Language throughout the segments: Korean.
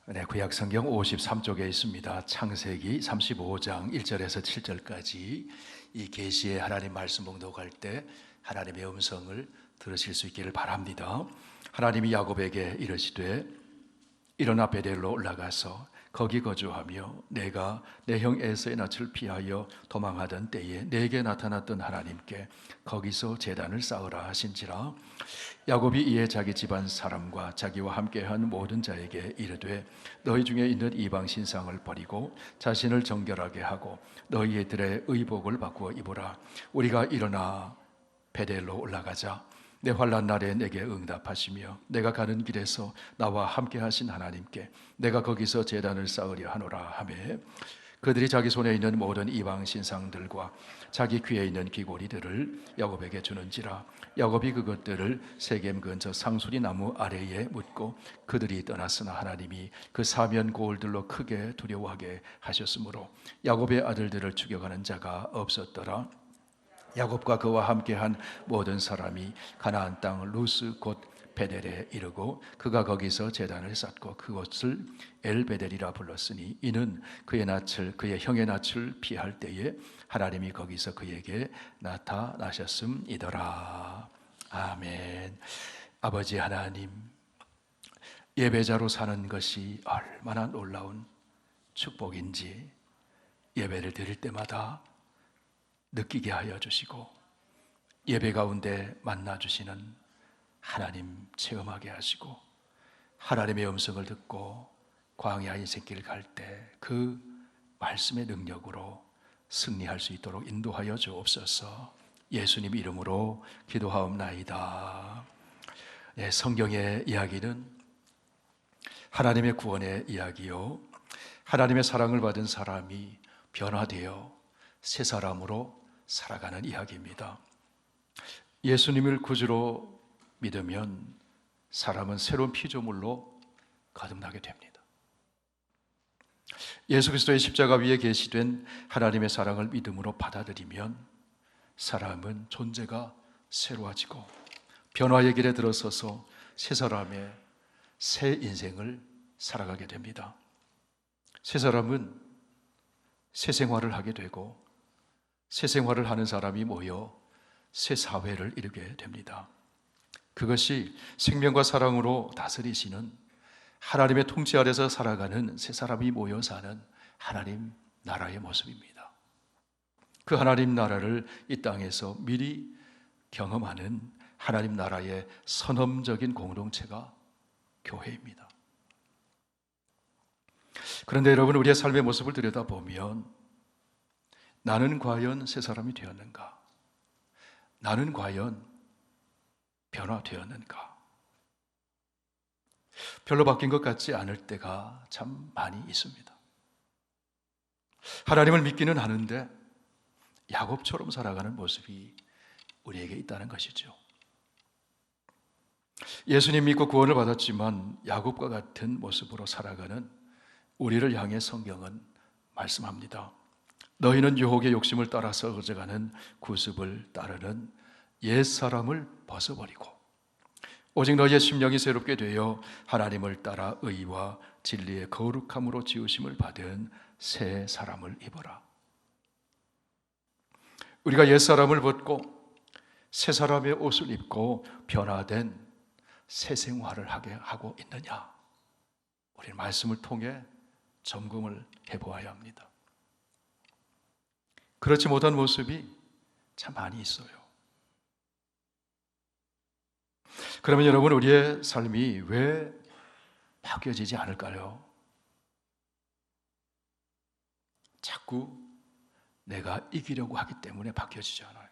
네, 구약 성경 53쪽에 있습니다. 창세기 35장 1절에서 7절까지 이 계시의 하나님 말씀 봉독할 때 하나님의 음성을 들으실 수 있기를 바랍니다. 하나님이 야곱에게 이르시되 일어나 베델로 올라가서 거기 거주하며 내가 내 형 에서의 낯을 피하여 도망하던 때에 내게 나타났던 하나님께 거기서 제단을 쌓으라 하신지라. 야곱이 이에 자기 집안 사람과 자기와 함께한 모든 자에게 이르되 너희 중에 있는 이방 신상을 버리고 자신을 정결하게 하고 너희들의 의복을 바꾸어 입으라. 우리가 일어나 베델로 올라가자. 내 환난 날에 내게 응답하시며 내가 가는 길에서 나와 함께 하신 하나님께 내가 거기서 제단을 쌓으려 하노라 하매 그들이 자기 손에 있는 모든 이방 신상들과 자기 귀에 있는 귀고리들을 야곱에게 주는지라. 야곱이 그것들을 세겜 근처 상수리 나무 아래에 묻고 그들이 떠났으나 하나님이 그 사면 고을들로 크게 두려워하게 하셨으므로 야곱의 아들들을 죽여가는 자가 없었더라. 야곱과 그와 함께한 모든 사람이 가나안 땅 루스 곧 베델에 이르고 그가 거기서 제단을 쌓고 그곳을 엘베델이라 불렀으니 이는 그의 형의 낯을 피할 때에 하나님이 거기서 그에게 나타나셨음이더라. 아멘. 아버지 하나님, 예배자로 사는 것이 얼마나 놀라운 축복인지 예배를 드릴 때마다 느끼게 하여 주시고 예배 가운데 만나주시는 하나님 체험하게 하시고 하나님의 음성을 듣고 광야 인생길 갈 때 그 말씀의 능력으로 승리할 수 있도록 인도하여 주옵소서. 예수님 이름으로 기도하옵나이다. 네, 성경의 이야기는 하나님의 구원의 이야기요, 하나님의 사랑을 받은 사람이 변화되어 새 사람으로 살아가는 이야기입니다. 예수님을 구주로 믿으면 사람은 새로운 피조물로 거듭나게 됩니다. 예수 그리스도의 십자가 위에 계시된 하나님의 사랑을 믿음으로 받아들이면 사람은 존재가 새로워지고 변화의 길에 들어서서 새 사람의 새 인생을 살아가게 됩니다. 새 사람은 새 생활을 하게 되고 새 생활을 하는 사람이 모여 새 사회를 이루게 됩니다. 그것이 생명과 사랑으로 다스리시는 하나님의 통치 아래서 살아가는 새 사람이 모여 사는 하나님 나라의 모습입니다. 그 하나님 나라를 이 땅에서 미리 경험하는 하나님 나라의 선험적인 공동체가 교회입니다. 그런데 여러분, 우리의 삶의 모습을 들여다보면 나는 과연 새 사람이 되었는가? 나는 과연 변화되었는가? 별로 바뀐 것 같지 않을 때가 참 많이 있습니다. 하나님을 믿기는 하는데 야곱처럼 살아가는 모습이 우리에게 있다는 것이죠. 예수님 믿고 구원을 받았지만 야곱과 같은 모습으로 살아가는 우리를 향해 성경은 말씀합니다. 너희는 유혹의 욕심을 따라서 거저가는 구습을 따르는 옛사람을 벗어버리고 오직 너희의 심령이 새롭게 되어 하나님을 따라 의와 진리의 거룩함으로 지으심을 받은 새 사람을 입어라. 우리가 옛사람을 벗고 새 사람의 옷을 입고 변화된 새 생활을 하게 하고 있느냐? 우리는 말씀을 통해 점검을 해보아야 합니다. 그렇지 못한 모습이 참 많이 있어요. 그러면 여러분, 우리의 삶이 왜 바뀌어지지 않을까요? 자꾸 내가 이기려고 하기 때문에 바뀌어지지 않아요.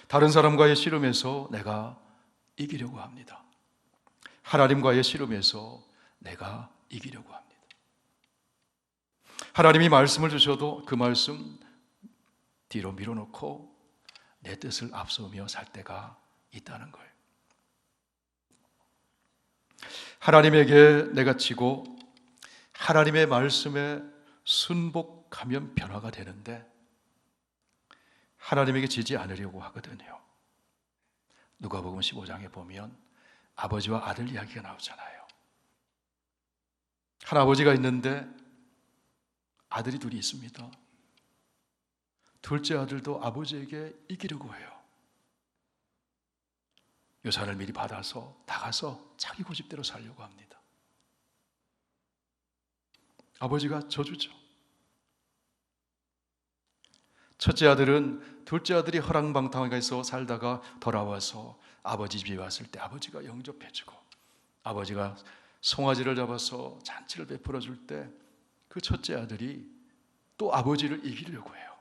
다른 사람과의 씨름에서 내가 이기려고 합니다. 하나님과의 씨름에서 내가 이기려고 합니다. 하나님이 말씀을 주셔도 그 말씀 뒤로 밀어놓고 내 뜻을 앞서며 살 때가 있다는 거예요. 하나님에게 내가 지고 하나님의 말씀에 순복하면 변화가 되는데 하나님에게 지지 않으려고 하거든요. 누가복음 15장에 보면 아버지와 아들 이야기가 나오잖아요. 한 아버지가 있는데 아들이 둘이 있습니다. 둘째 아들도 아버지에게 이기려고 해요. 유산을 미리 받아서 나가서 자기 고집대로 살려고 합니다. 아버지가 저주죠. 첫째 아들은 둘째 아들이 허랑방탕해서 살다가 돌아와서 아버지 집에 왔을 때 아버지가 영접해주고, 아버지가 송아지를 잡아서 잔치를 베풀어 줄 때 그 첫째 아들이 또 아버지를 이기려고 해요.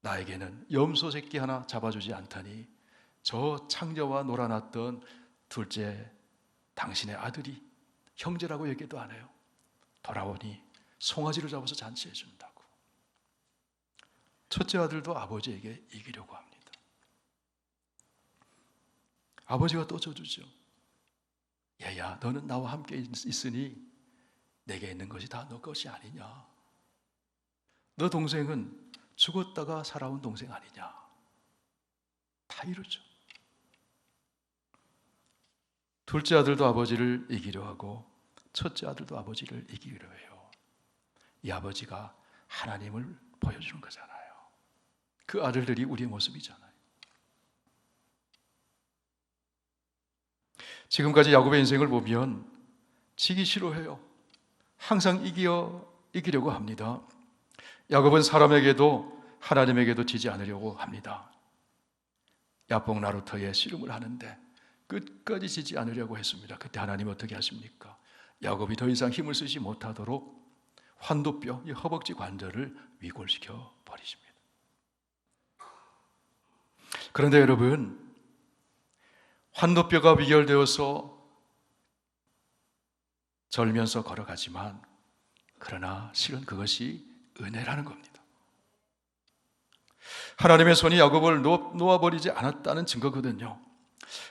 나에게는 염소 새끼 하나 잡아주지 않다니 저 창녀와 놀아났던 둘째 당신의 아들이 형제라고 얘기도 안 해요. 돌아오니 송아지를 잡아서 잔치해 준다고. 첫째 아들도 아버지에게 이기려고 합니다. 아버지가 또 저주죠. 얘야, 너는 나와 함께 있으니 내게 있는 것이 다 너 것이 아니냐. 너 동생은 죽었다가 살아온 동생 아니냐. 다 이러죠. 둘째 아들도 아버지를 이기려 하고 첫째 아들도 아버지를 이기려 해요. 이 아버지가 하나님을 보여주는 거잖아요. 그 아들들이 우리의 모습이잖아요. 지금까지 야곱의 인생을 보면 지기 싫어해요. 항상 이기려고 합니다. 야곱은 사람에게도 하나님에게도 지지 않으려고 합니다. 야복 나루터에 씨름을 하는데 끝까지 지지 않으려고 했습니다. 그때 하나님은 어떻게 하십니까? 야곱이 더 이상 힘을 쓰지 못하도록 환도뼈, 이 허벅지 관절을 위골시켜 버리십니다. 그런데 여러분, 환도뼈가 위결되어서 절면서 걸어가지만 그러나 실은 그것이 은혜라는 겁니다. 하나님의 손이 야곱을 놓아버리지 않았다는 증거거든요.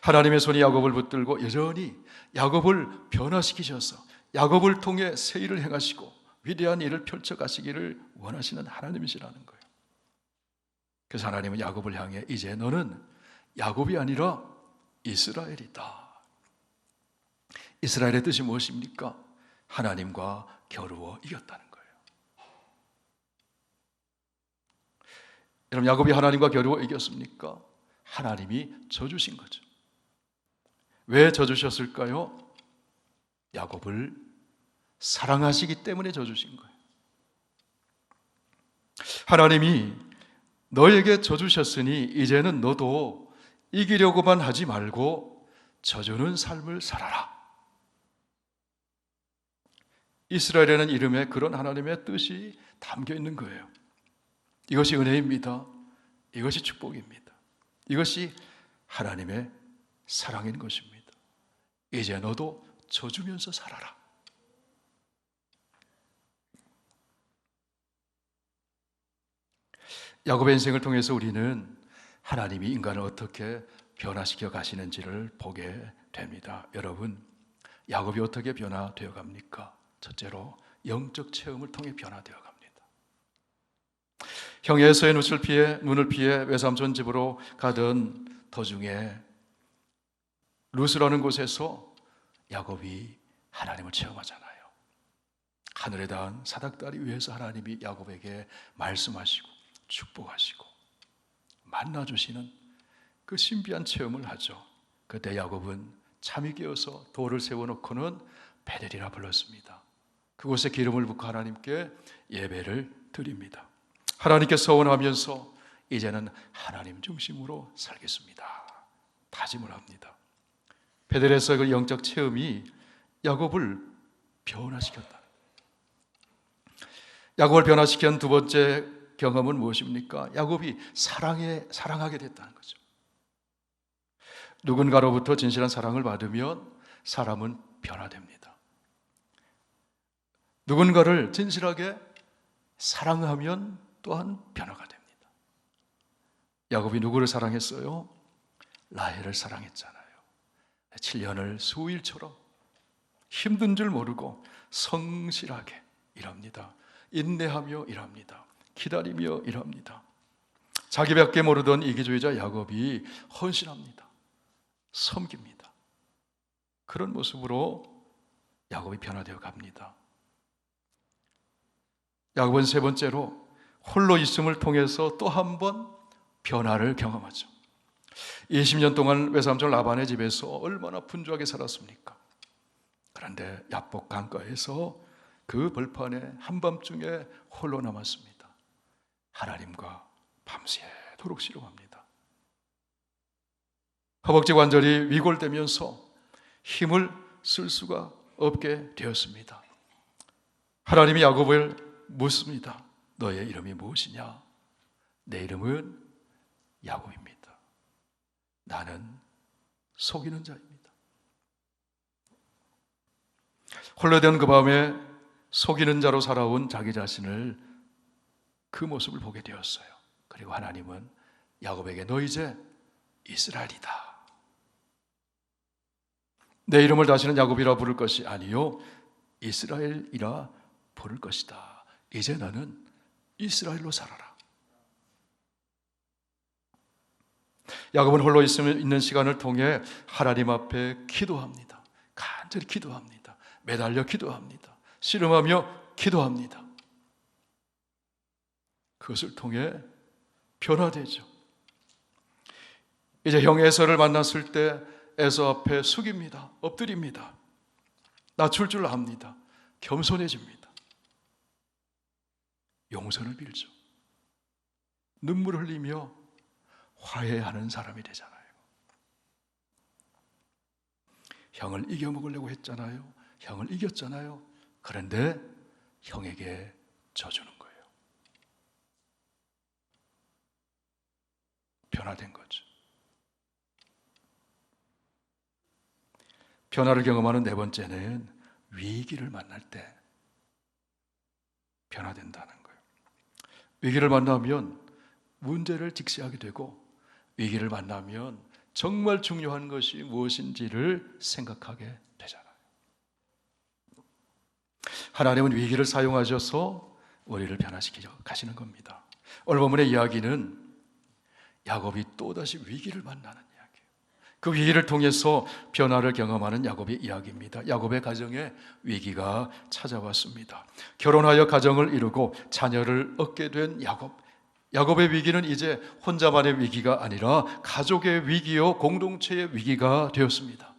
하나님의 손이 야곱을 붙들고 여전히 야곱을 변화시키셔서 야곱을 통해 새 일을 행하시고 위대한 일을 펼쳐가시기를 원하시는 하나님이시라는 거예요. 그래서 하나님은 야곱을 향해 이제 너는 야곱이 아니라 이스라엘이다. 이스라엘의 뜻이 무엇입니까? 하나님과 겨루어 이겼다는 거예요. 여러분, 야곱이 하나님과 겨루어 이겼습니까? 하나님이 져주신 거죠. 왜 져주셨을까요? 야곱을 사랑하시기 때문에 져주신 거예요. 하나님이 너에게 져주셨으니 이제는 너도 이기려고만 하지 말고 져주는 삶을 살아라. 이스라엘이라는 이름에 그런 하나님의 뜻이 담겨 있는 거예요. 이것이 은혜입니다. 이것이 축복입니다. 이것이 하나님의 사랑인 것입니다. 이제 너도 져주면서 살아라. 야곱의 인생을 통해서 우리는 하나님이 인간을 어떻게 변화시켜 가시는지를 보게 됩니다. 여러분, 야곱이 어떻게 변화되어 갑니까? 첫째로 영적 체험을 통해 변화되어 갑니다. 형 에서의 눈을 피해 외삼촌 집으로 가던 도중에 루스라는 곳에서 야곱이 하나님을 체험하잖아요. 하늘에 닿은 사닥다리 위에서 하나님이 야곱에게 말씀하시고 축복하시고 만나주시는 그 신비한 체험을 하죠. 그때 야곱은 잠이 깨어서 돌을 세워놓고는 베델이라 불렀습니다. 그곳에 기름을 붓고 하나님께 예배를 드립니다. 하나님께 서원하면서 이제는 하나님 중심으로 살겠습니다. 다짐을 합니다. 베델에서 그 영적 체험이 야곱을 변화시켰다. 야곱을 변화시킨 두 번째 경험은 무엇입니까? 야곱이 사랑하게 됐다는 거죠. 누군가로부터 진실한 사랑을 받으면 사람은 변화됩니다. 누군가를 진실하게 사랑하면 또한 변화가 됩니다. 야곱이 누구를 사랑했어요? 라헬을 사랑했잖아요. 7년을 수일처럼 힘든 줄 모르고 성실하게 일합니다. 인내하며 일합니다. 기다리며 일합니다. 자기밖에 모르던 이기주의자 야곱이 헌신합니다. 섬깁니다. 그런 모습으로 야곱이 변화되어 갑니다. 야곱은 세 번째로 홀로 있음을 통해서 또 한 번 변화를 경험하죠. 20년 동안 외삼촌 라반의 집에서 얼마나 분주하게 살았습니까? 그런데 야복 강가에서 그 벌판에 한밤중에 홀로 남았습니다. 하나님과 밤새도록 씨름합니다. 허벅지 관절이 위골되면서 힘을 쓸 수가 없게 되었습니다. 하나님이 야곱을 묻습니다. 너의 이름이 무엇이냐? 내 이름은 야곱입니다. 나는 속이는 자입니다. 홀로 된 그 밤에 속이는 자로 살아온 자기 자신을 그 모습을 보게 되었어요. 그리고 하나님은 야곱에게 너 이제 이스라엘이다. 내 이름을 다시는 야곱이라 부를 것이 아니요 이스라엘이라 부를 것이다. 이제 너는 이스라엘로 살아라. 야곱은 홀로 있는 시간을 통해 하나님 앞에 기도합니다. 간절히 기도합니다. 매달려 기도합니다. 씨름하며 기도합니다. 그것을 통해 변화되죠. 이제 형 에서를 만났을 때 에서 앞에 숙입니다. 엎드립니다. 낮출 줄 압니다. 겸손해집니다. 용서를 빌죠. 눈물을 흘리며 화해하는 사람이 되잖아요. 형을 이겨먹으려고 했잖아요. 형을 이겼잖아요. 그런데 형에게 져주는 거예요. 변화된 거죠. 변화를 경험하는 네 번째는 위기를 만날 때 변화된다는 거예요. 위기를 만나면 문제를 직시하게 되고 위기를 만나면 정말 중요한 것이 무엇인지를 생각하게 되잖아요. 하나님은 위기를 사용하셔서 우리를 변화시키려 가시는 겁니다. 오늘 본문의 이야기는 야곱이 또다시 위기를 만나는 이야기예요. 그 위기를 통해서 변화를 경험하는 야곱의 이야기입니다. 야곱의 가정에 위기가 찾아왔습니다. 결혼하여 가정을 이루고 자녀를 얻게 된 야곱. 야곱의 위기는 이제 혼자만의 위기가 아니라 가족의 위기요 공동체의 위기가 되었습니다.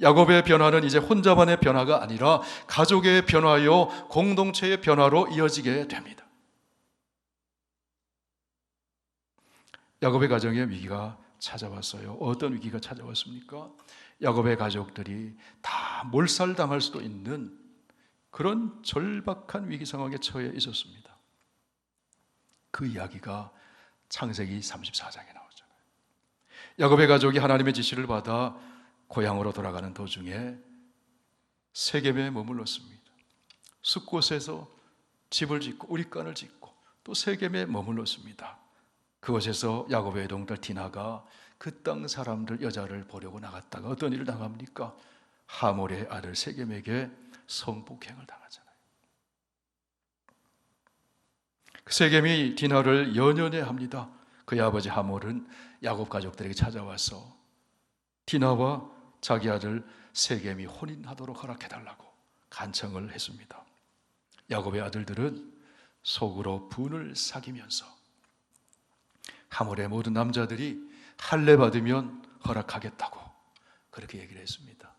야곱의 변화는 이제 혼자만의 변화가 아니라 가족의 변화요 공동체의 변화로 이어지게 됩니다. 야곱의 가정에 위기가 찾아왔어요. 어떤 위기가 찾아왔습니까? 야곱의 가족들이 다 몰살당할 수도 있는 그런 절박한 위기 상황에 처해 있었습니다. 그 이야기가 창세기 34장에 나오잖아요. 야곱의 가족이 하나님의 지시를 받아 고향으로 돌아가는 도중에 세겜에 머물렀습니다. 숲곳에서 집을 짓고 우리간을 짓고 또 세겜에 머물렀습니다. 그곳에서 야곱의 외동딸 디나가 그 땅 사람들 여자를 보려고 나갔다가 어떤 일을 당합니까? 하몰의 아들 세겜에게 성폭행을 당하잖아요. 세겜이 디나를 연연해합니다. 그의 아버지 하몰은 야곱 가족들에게 찾아와서 디나와 자기 아들 세겜이 혼인하도록 허락해달라고 간청을 했습니다. 야곱의 아들들은 속으로 분을 사귀면서 하몰의 모든 남자들이 할례 받으면 허락하겠다고 그렇게 얘기를 했습니다.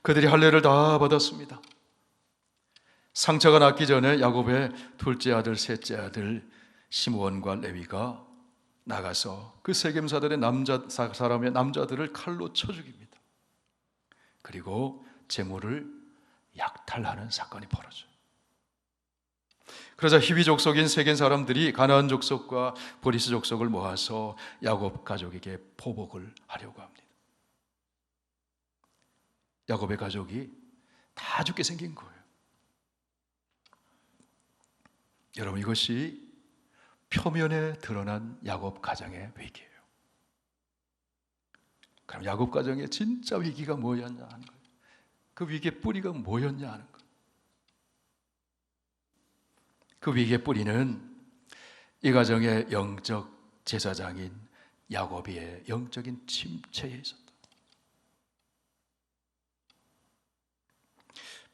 그들이 할례를 다 받았습니다. 상처가 낫기 전에 야곱의 둘째 아들, 셋째 아들 시므온과 레위가 나가서 그 세겜사들의 사람의 남자들을 칼로 쳐 죽입니다. 그리고 재물을 약탈하는 사건이 벌어져요. 그러자 히위 족속인 세겜 사람들이 가나안 족속과 브리스 족속을 모아서 야곱 가족에게 보복을 하려고 합니다. 야곱의 가족이 다 죽게 생긴 거예요. 여러분, 이것이 표면에 드러난 야곱 가정의 위기예요. 그럼 야곱 가정의 진짜 위기가 뭐였냐 하는 거예요. 그 위기의 뿌리가 뭐였냐 하는 거예요. 그 위기의 뿌리는 이 가정의 영적 제사장인 야곱의 영적인 침체에 있었다.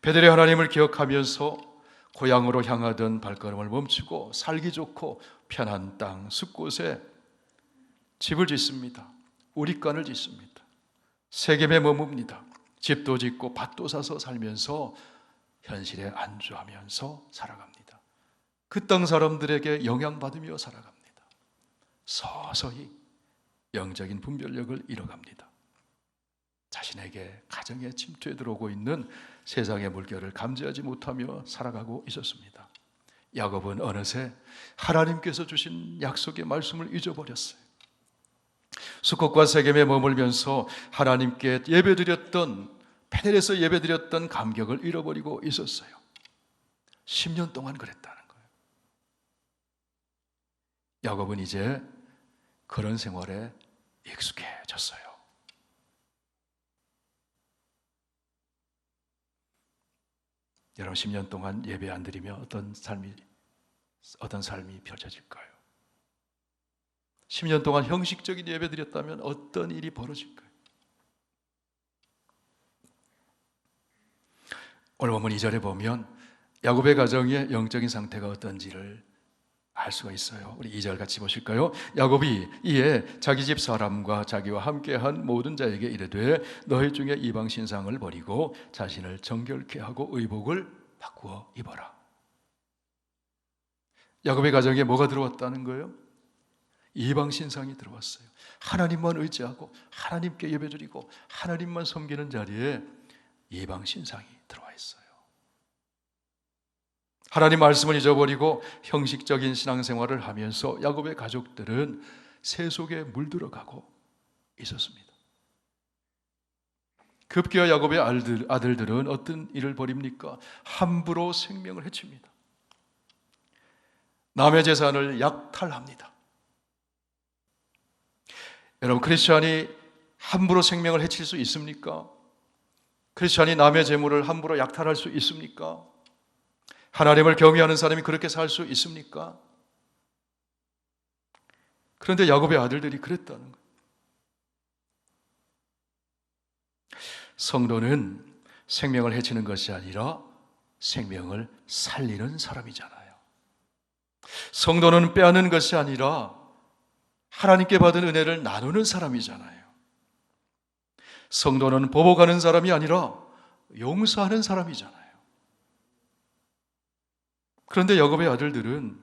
베델의 하나님을 기억하면서 고향으로 향하던 발걸음을 멈추고 살기 좋고 편한 땅 숲곳에 집을 짓습니다. 우리간을 짓습니다. 세겜에 머뭅니다. 집도 짓고 밭도 사서 살면서 현실에 안주하면서 살아갑니다. 그 땅 사람들에게 영향받으며 살아갑니다. 서서히 영적인 분별력을 잃어갑니다. 자신에게 가정에 침투해 들어오고 있는 세상의 물결을 감지하지 못하며 살아가고 있었습니다. 야곱은 어느새 하나님께서 주신 약속의 말씀을 잊어버렸어요. 수컷과 세겜에 머물면서 하나님께 예배드렸던, 베델에서 예배드렸던 감격을 잃어버리고 있었어요. 10년 동안 그랬다는 거예요. 야곱은 이제 그런 생활에 익숙해졌어요. 여러분 10년 동안 예배 안 드리며 어떤 삶이 펼쳐질까요? 10년 동안 형식적인 예배 드렸다면 어떤 일이 벌어질까요? 오늘 본문 2절에 보면 야곱의 가정의 영적인 상태가 어떤지를 알 수가 있어요. 우리 2절 같이 보실까요? 야곱이 이에 자기 집 사람과 자기와 함께한 모든 자에게 이르되 너희 중에 이방 신상을 버리고 자신을 정결케 하고 의복을 바꾸어 입어라. 야곱의 가정에 뭐가 들어왔다는 거예요? 이방 신상이 들어왔어요. 하나님만 의지하고 하나님께 예배드리고 하나님만 섬기는 자리에 이방 신상이 들어와 있어요. 하나님 말씀을 잊어버리고 형식적인 신앙생활을 하면서 야곱의 가족들은 새 속에 물들어가고 있었습니다. 급기야 야곱의 아들들은 어떤 일을 벌입니까? 함부로 생명을 해칩니다. 남의 재산을 약탈합니다. 여러분, 크리스찬이 함부로 생명을 해칠 수 있습니까? 크리스찬이 남의 재물을 함부로 약탈할 수 있습니까? 하나님을 경외하는 사람이 그렇게 살 수 있습니까? 그런데 야곱의 아들들이 그랬다는 거예요. 성도는 생명을 해치는 것이 아니라 생명을 살리는 사람이잖아요. 성도는 빼앗는 것이 아니라 하나님께 받은 은혜를 나누는 사람이잖아요. 성도는 보복하는 사람이 아니라 용서하는 사람이잖아요. 그런데 야곱의 아들들은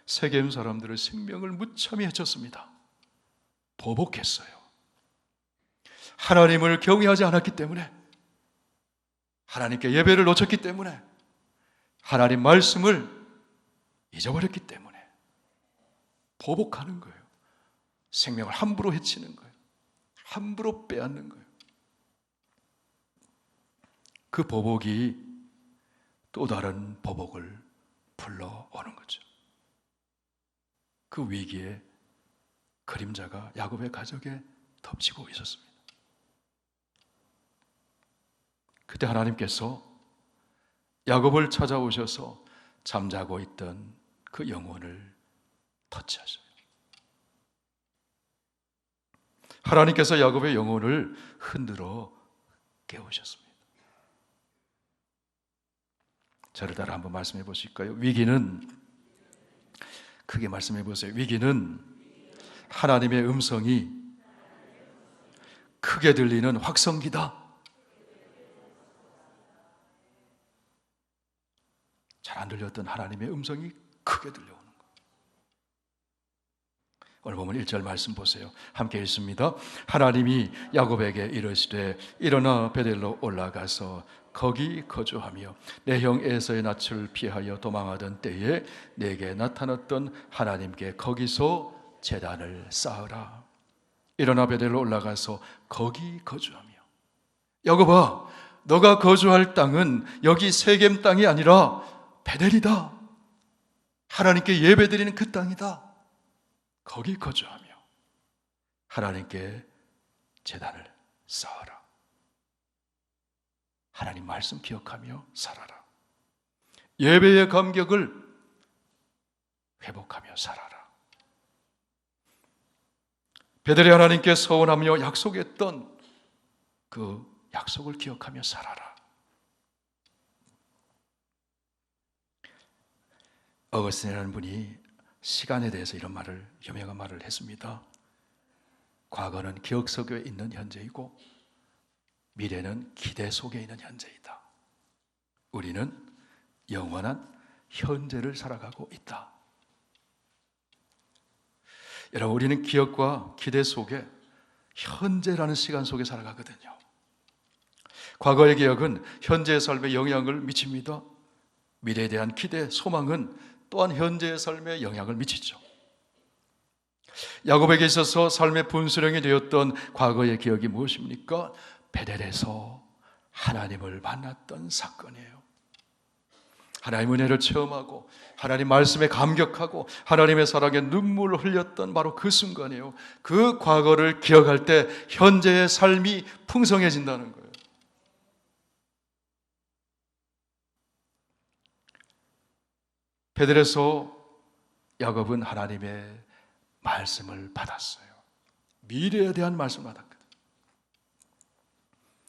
세겜 사람들의 생명을 무참히 해쳤습니다. 보복했어요. 하나님을 경외하지 않았기 때문에, 하나님께 예배를 놓쳤기 때문에, 하나님 말씀을 잊어버렸기 때문에 보복하는 거예요. 생명을 함부로 해치는 거예요. 함부로 빼앗는 거예요. 그 보복이 또 다른 보복을 불러오는 거죠. 그 위기의 그림자가 야곱의 가족에 덮치고 있었습니다. 그때 하나님께서 야곱을 찾아오셔서 잠자고 있던 그 영혼을 터치하셔요. 하나님께서 야곱의 영혼을 흔들어 깨우셨습니다. 저를 따라 한번 말씀해 보실까요? 위기는, 크게 말씀해 보세요. 위기는 하나님의 음성이 크게 들리는 확성기다. 잘 안 들렸던 하나님의 음성이 크게 들려오는 거예요. 오늘 보면 1절 말씀 보세요. 함께 읽습니다. 하나님이 야곱에게 이르시되 일어나 베델로 올라가서 거기 거주하며 내 형 에서의 낯을 피하여 도망하던 때에 내게 나타났던 하나님께 거기서 제단을 쌓으라. 일어나 베델로 올라가서 거기 거주하며. 야곱아, 너가 거주할 땅은 여기 세겜 땅이 아니라 베델이다. 하나님께 예배드리는 그 땅이다. 거기 거주하며 하나님께 제단을 쌓아라. 하나님 말씀 기억하며 살아라. 예배의 감격을 회복하며 살아라. 베델의 하나님께 서원하며 약속했던 그 약속을 기억하며 살아라. 어거스틴이라는 분이 시간에 대해서 이런 말을, 유명한 말을 했습니다. 과거는 기억 속에 있는 현재이고 미래는 기대 속에 있는 현재이다. 우리는 영원한 현재를 살아가고 있다. 여러분, 우리는 기억과 기대 속에 현재라는 시간 속에 살아가거든요. 과거의 기억은 현재의 삶에 영향을 미칩니다. 미래에 대한 기대, 소망은 또한 현재의 삶에 영향을 미치죠. 야곱에게 있어서 삶의 분수령이 되었던 과거의 기억이 무엇입니까? 베델에서 하나님을 만났던 사건이에요. 하나님의 은혜를 체험하고 하나님 말씀에 감격하고 하나님의 사랑에 눈물을 흘렸던 바로 그 순간이에요. 그 과거를 기억할 때 현재의 삶이 풍성해진다는 거예요. 베델에서 야곱은 하나님의 말씀을 받았어요. 미래에 대한 말씀을 받았거든요.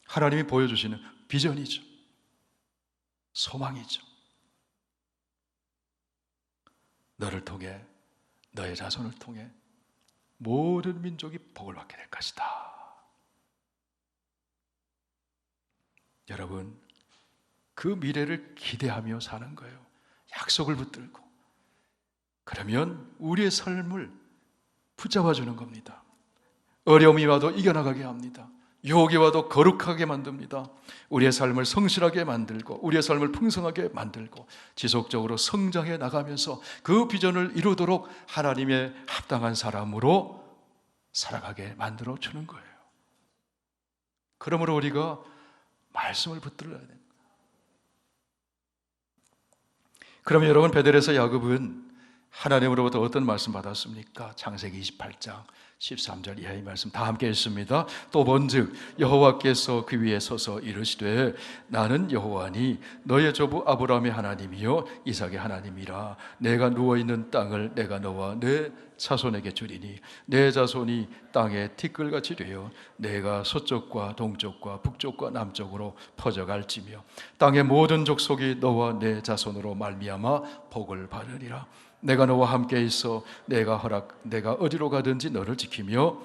하나님이 보여주시는 비전이죠. 소망이죠. 너를 통해, 너의 자손을 통해 모든 민족이 복을 받게 될 것이다. 여러분, 그 미래를 기대하며 사는 거예요. 약속을 붙들고. 그러면 우리의 삶을 붙잡아 주는 겁니다. 어려움이 와도 이겨나가게 합니다. 유혹이 와도 거룩하게 만듭니다. 우리의 삶을 성실하게 만들고 우리의 삶을 풍성하게 만들고 지속적으로 성장해 나가면서 그 비전을 이루도록 하나님의 합당한 사람으로 살아가게 만들어 주는 거예요. 그러므로 우리가 말씀을 붙들어야 됩니다. 그러면 여러분, 베델에서 야곱은 하나님으로부터 어떤 말씀 받았습니까? 창세기 28장 13절 이하의 말씀 다 함께 읽습니다. 또 본즉 여호와께서 그 위에 서서 이르시되 나는 여호와니 너의 조부 아브라함의 하나님이요 이삭의 하나님이라. 내가 누워있는 땅을 내가 너와 내 자손에게 주리니 내 자손이 땅에 티끌같이 되어 내가 서쪽과 동쪽과 북쪽과 남쪽으로 퍼져갈지며 땅의 모든 족속이 너와 내 자손으로 말미암아 복을 받으리라. 내가 너와 함께 있어 내가 어디로 가든지 너를 지키며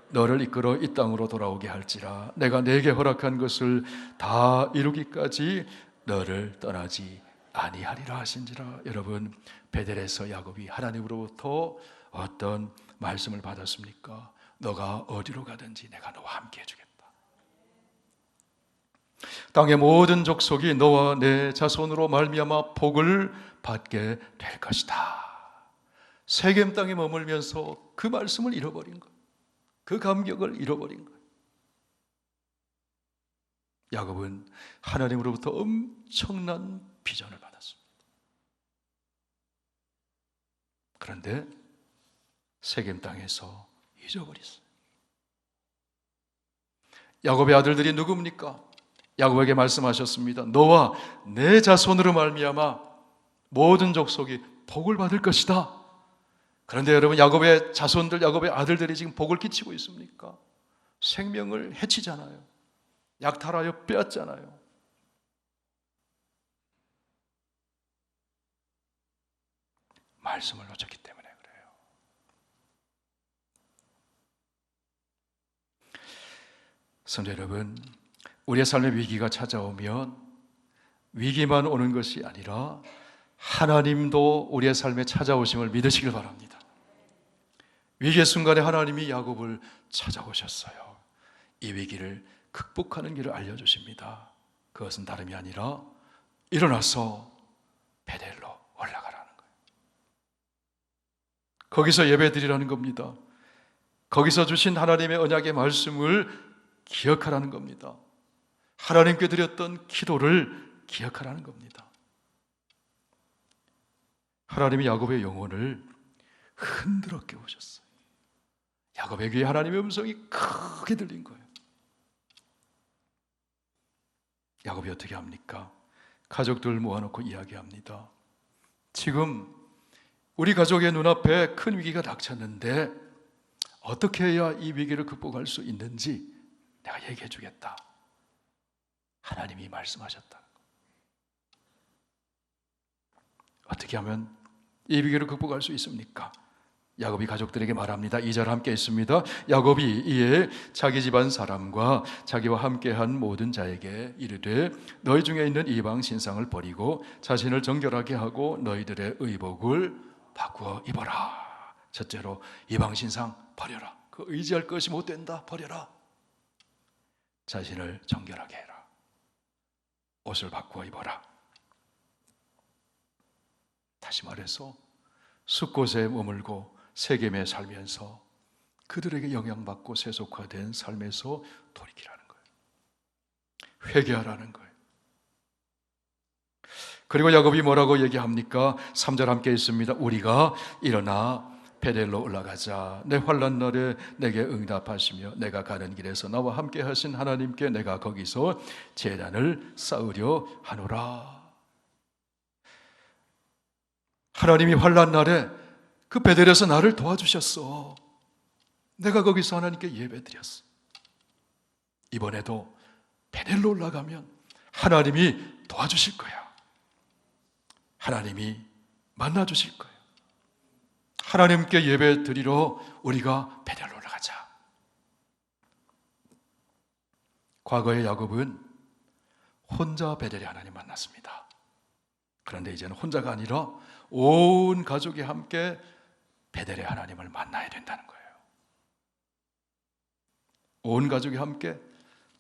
너를 이끌어 이 땅으로 돌아오게 할지라. 내가 내게 허락한 것을 다 이루기까지 너를 떠나지 아니하리라 하신지라. 여러분, 베델에서 야곱이 하나님으로부터 어떤 말씀을 받았습니까? 너가 어디로 가든지 내가 너와 함께 해주겠다. 땅의 모든 족속이 너와 내 자손으로 말미암아 복을 받게 될 것이다. 세겜 땅에 머물면서 그 말씀을 잃어버린 거예요. 그 감격을 잃어버린 거예요. 야곱은 하나님으로부터 엄청난 비전을 받았습니다. 그런데 세겜 땅에서 잊어버렸어요. 야곱의 아들들이 누굽니까? 야곱에게 말씀하셨습니다. 너와 내 자손으로 말미암아 모든 족속이 복을 받을 것이다. 그런데 여러분, 야곱의 자손들, 야곱의 아들들이 지금 복을 끼치고 있습니까? 생명을 해치잖아요. 약탈하여 빼앗잖아요. 말씀을 놓쳤기 때문에 그래요. 성도 여러분, 우리의 삶에 위기가 찾아오면 위기만 오는 것이 아니라 하나님도 우리의 삶에 찾아오심을 믿으시길 바랍니다. 위기의 순간에 하나님이 야곱을 찾아오셨어요. 이 위기를 극복하는 길을 알려주십니다. 그것은 다름이 아니라 일어나서 베델로 올라가라는 거예요. 거기서 예배드리라는 겁니다. 거기서 주신 하나님의 언약의 말씀을 기억하라는 겁니다. 하나님께 드렸던 기도를 기억하라는 겁니다. 하나님이 야곱의 영혼을 흔들어 깨우셨어요. 야곱의 귀에 하나님의 음성이 크게 들린 거예요. 야곱이 어떻게 합니까? 가족들 모아놓고 이야기합니다. 지금 우리 가족의 눈앞에 큰 위기가 닥쳤는데 어떻게 해야 이 위기를 극복할 수 있는지 내가 얘기해 주겠다. 하나님이 말씀하셨다. 어떻게 하면 이 위기를 극복할 수 있습니까? 야곱이 가족들에게 말합니다. 2절 함께 있습니다. 야곱이 이에 자기 집안 사람과 자기와 함께한 모든 자에게 이르되 너희 중에 있는 이방 신상을 버리고 자신을 정결하게 하고 너희들의 의복을 바꾸어 입어라. 첫째로 이방 신상 버려라. 그 의지할 것이 못 된다. 버려라. 자신을 정결하게 해라. 옷을 바꾸어 입어라. 다시 말해서 숲곳에 머물고 세겜에 살면서 그들에게 영향받고 세속화된 삶에서 돌이키라는 거예요. 회개하라는 거예요. 그리고 야곱이 뭐라고 얘기합니까? 3절 함께 있습니다. 우리가 일어나 베델로 올라가자. 내 환난 날에 내게 응답하시며 내가 가는 길에서 나와 함께 하신 하나님께 내가 거기서 제단을 쌓으려 하노라. 하나님이 환난 날에 그 베델에서 나를 도와주셨어. 내가 거기서 하나님께 예배드렸어. 이번에도 베델로 올라가면 하나님이 도와주실 거야. 하나님이 만나주실 거예요. 하나님께 예배 드리러 우리가 베델로 올라가자. 과거의 야곱은 혼자 베델의 하나님 만났습니다. 그런데 이제는 혼자가 아니라 온 가족이 함께 베델의 하나님을 만나야 된다는 거예요. 온 가족이 함께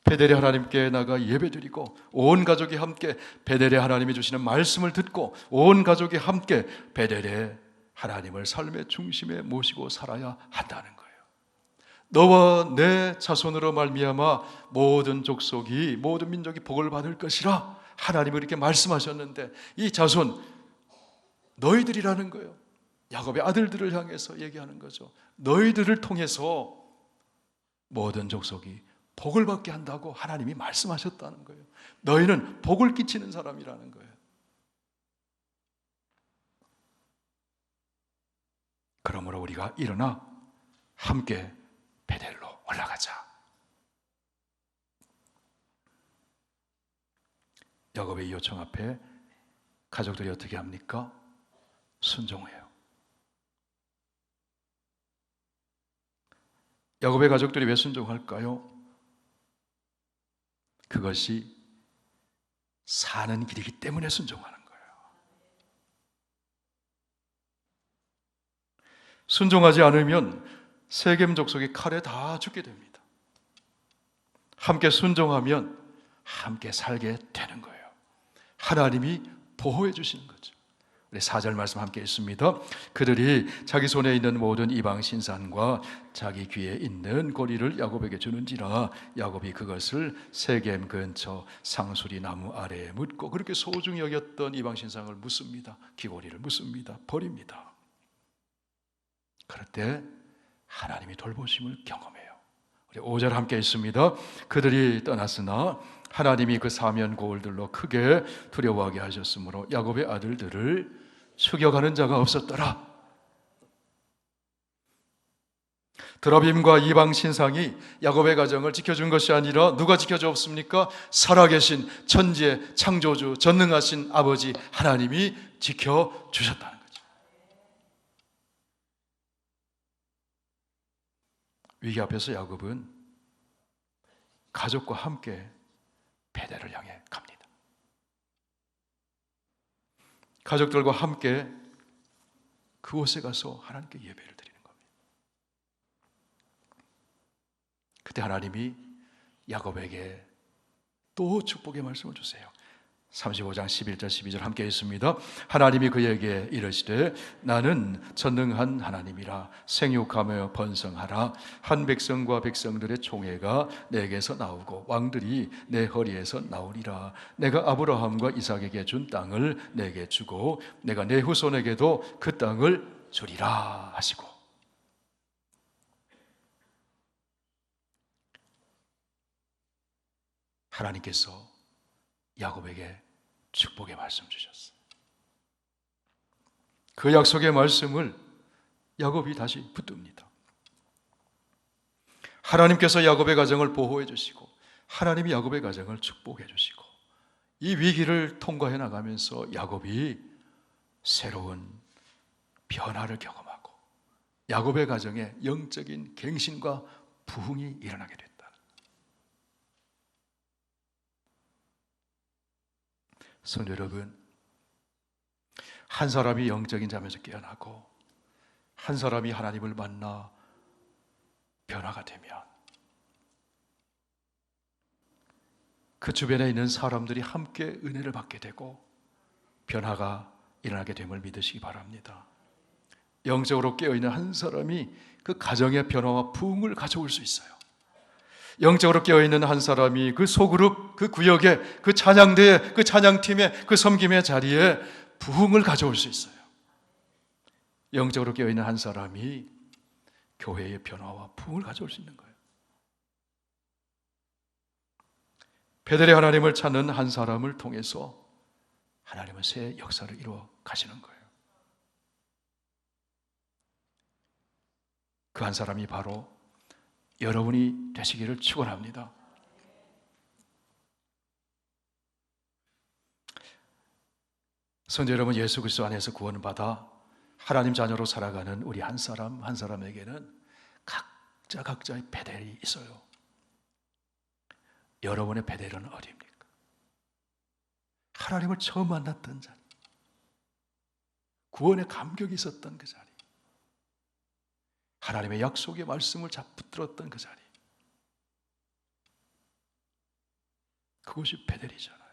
베델의 하나님께 나가 예배드리고 온 가족이 함께 베델의 하나님이 주시는 말씀을 듣고 온 가족이 함께 베델의 하나님을 삶의 중심에 모시고 살아야 한다는 거예요. 너와 내 자손으로 말미암아 모든 족속이 모든 민족이 복을 받을 것이라 하나님은 이렇게 말씀하셨는데 이 자손 너희들이라는 거예요. 야곱의 아들들을 향해서 얘기하는 거죠. 너희들을 통해서 모든 족속이 복을 받게 한다고 하나님이 말씀하셨다는 거예요. 너희는 복을 끼치는 사람이라는 거예요. 그러므로 우리가 일어나 함께 베델로 올라가자. 야곱의 이 요청 앞에 가족들이 어떻게 합니까? 순종해요. 야곱의 가족들이 왜 순종할까요? 그것이 사는 길이기 때문에 순종하는 거예요. 순종하지 않으면 세겜 족속이 칼에 다 죽게 됩니다. 함께 순종하면 함께 살게 되는 거예요. 하나님이 보호해 주시는 거죠. 우리 4절 말씀 함께 있습니다. 그들이 자기 손에 있는 모든 이방 신상과 자기 귀에 있는 고리를 야곱에게 주는지라 야곱이 그것을 세겜 근처 상수리 나무 아래에 묻고 그렇게 소중히 여겼던 이방 신상을 묻습니다. 귀고리를 묻습니다. 버립니다. 그럴 때 하나님이 돌보심을 경험해요. 우리 5절 함께 있습니다. 그들이 떠났으나 하나님이 그 사면 고울들로 크게 두려워하게 하셨으므로 야곱의 아들들을 추격하는 자가 없었더라. 드라빔과 이방 신상이 야곱의 가정을 지켜준 것이 아니라 누가 지켜주었습니까? 살아계신 천지의 창조주 전능하신 아버지 하나님이 지켜주셨다는 거죠. 위기 앞에서 야곱은 가족과 함께 베델을 향해 갑니다. 가족들과 함께 그곳에 가서 하나님께 예배를 드리는 겁니다. 그때 하나님이 야곱에게 또 축복의 말씀을 주세요. 35장 11절 12절 함께 있습니다. 하나님이 그에게 이르시되 나는 전능한 하나님이라 생육하며 번성하라. 한 백성과 백성들의 총회가 내게서 나오고 왕들이 내 허리에서 나오리라. 내가 아브라함과 이삭에게 준 땅을 내게 주고 내가 내 후손에게도 그 땅을 주리라 하시고, 하나님께서 야곱에게 축복의 말씀 주셨어요. 그 약속의 말씀을 야곱이 다시 붙듭니다. 하나님께서 야곱의 가정을 보호해 주시고 하나님이 야곱의 가정을 축복해 주시고 이 위기를 통과해 나가면서 야곱이 새로운 변화를 경험하고 야곱의 가정에 영적인 갱신과 부흥이 일어나게 됐다. 성도 여러분, 한 사람이 영적인 잠에서 깨어나고 한 사람이 하나님을 만나 변화가 되면 그 주변에 있는 사람들이 함께 은혜를 받게 되고 변화가 일어나게 됨을 믿으시기 바랍니다. 영적으로 깨어있는 한 사람이 그 가정의 변화와 부흥을 가져올 수 있어요. 영적으로 깨어있는 한 사람이 그 소그룹, 그 구역에, 그 찬양대에, 그 찬양팀에, 그 섬김의 자리에 부흥을 가져올 수 있어요. 영적으로 깨어있는 한 사람이 교회의 변화와 부흥을 가져올 수 있는 거예요. 베델의 하나님을 찾는 한 사람을 통해서 하나님은 새 역사를 이루어 가시는 거예요. 그 한 사람이 바로 여러분이 되시기를 축원합니다. 성도 여러분, 예수 그리스도 안에서 구원을 받아 하나님 자녀로 살아가는 우리 한 사람 한 사람에게는 각자의 베델이 있어요. 여러분의 베델은 어디입니까? 하나님을 처음 만났던 자리, 구원의 감격이 있었던 그 자리, 하나님의 약속의 말씀을 붙들었던 그 자리, 그것이 베델이잖아요.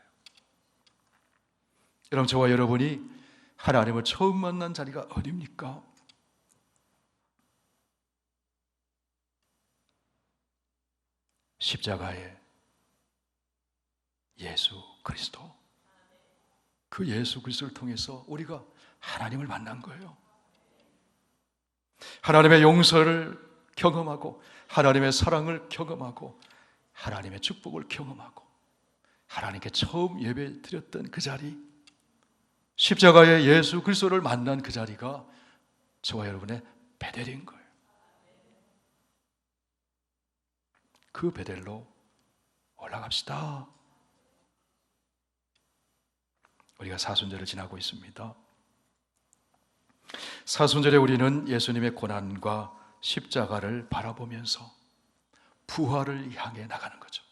여러분, 저와 여러분이 하나님을 처음 만난 자리가 어디입니까? 십자가의 예수 그리스도, 그 예수 그리스도를 통해서 우리가 하나님을 만난 거예요. 하나님의 용서를 경험하고 하나님의 사랑을 경험하고 하나님의 축복을 경험하고 하나님께 처음 예배 드렸던 그 자리, 십자가의 예수 그리스도를 만난 그 자리가 저와 여러분의 베델인 거예요. 그 베델로 올라갑시다. 우리가 사순절을 지나고 있습니다. 사순절에 우리는 예수님의 고난과 십자가를 바라보면서 부활을 향해 나가는 거죠.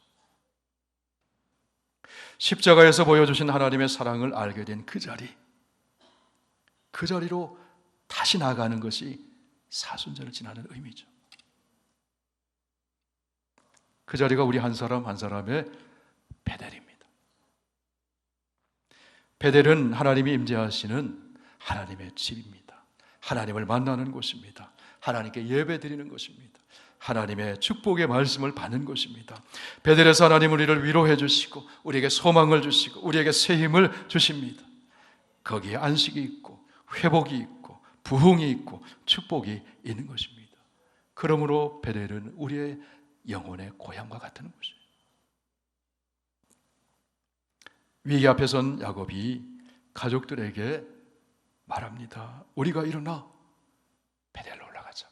십자가에서 보여주신 하나님의 사랑을 알게 된 그 자리, 그 자리로 다시 나아가는 것이 사순절을 지나는 의미죠. 그 자리가 우리 한 사람 한 사람의 베델입니다. 베델은 하나님이 임재하시는 하나님의 집입니다. 하나님을 만나는 곳입니다. 하나님께 예배드리는 곳입니다. 하나님의 축복의 말씀을 받는 곳입니다. 베델에서 하나님은 우리를 위로해 주시고 우리에게 소망을 주시고 우리에게 새 힘을 주십니다. 거기에 안식이 있고 회복이 있고 부흥이 있고 축복이 있는 것입니다. 그러므로 베델은 우리의 영혼의 고향과 같은 곳이에요. 위기 앞에 선 야곱이 가족들에게 말합니다. 우리가 일어나 베델로 올라가자.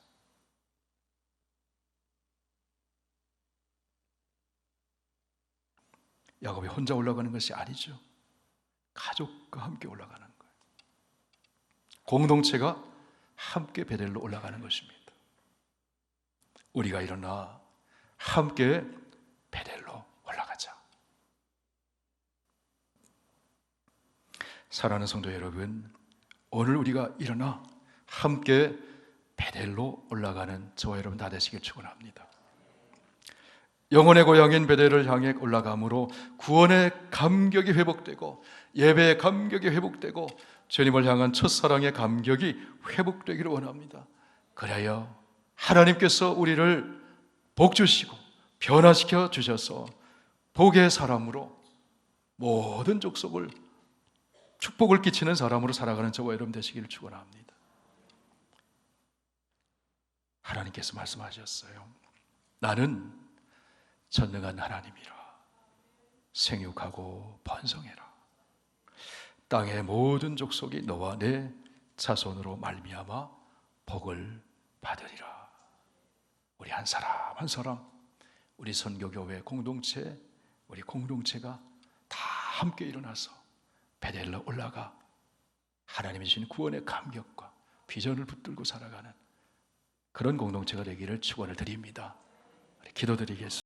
야곱이 혼자 올라가는 것이 아니죠. 가족과 함께 올라가는 거예요. 공동체가 함께 베델로 올라가는 것입니다. 우리가 일어나 함께 베델로 올라가자. 사랑하는 성도 여러분, 오늘 우리가 일어나 함께 베델로 올라가는 저와 여러분 다 되시길 축원합니다. 영혼의 고향인 베델을 향해 올라감으로 구원의 감격이 회복되고 예배의 감격이 회복되고 주님을 향한 첫사랑의 감격이 회복되기를 원합니다. 그래야 하나님께서 우리를 복 주시고 변화시켜 주셔서 복의 사람으로 모든 족속을 축복을 끼치는 사람으로 살아가는 저와 여러분 되시기를 축원합니다. 하나님께서 말씀하셨어요. 나는 전능한 하나님이라. 생육하고 번성해라. 땅의 모든 족속이 너와 내 자손으로 말미암아 복을 받으리라. 우리 한 사람 한 사람, 우리 선교교회 공동체, 우리 공동체가 다 함께 일어나서 베델로 올라가 하나님이 주신 구원의 감격과 비전을 붙들고 살아가는 그런 공동체가 되기를 축원을 드립니다. 기도드리겠습니다.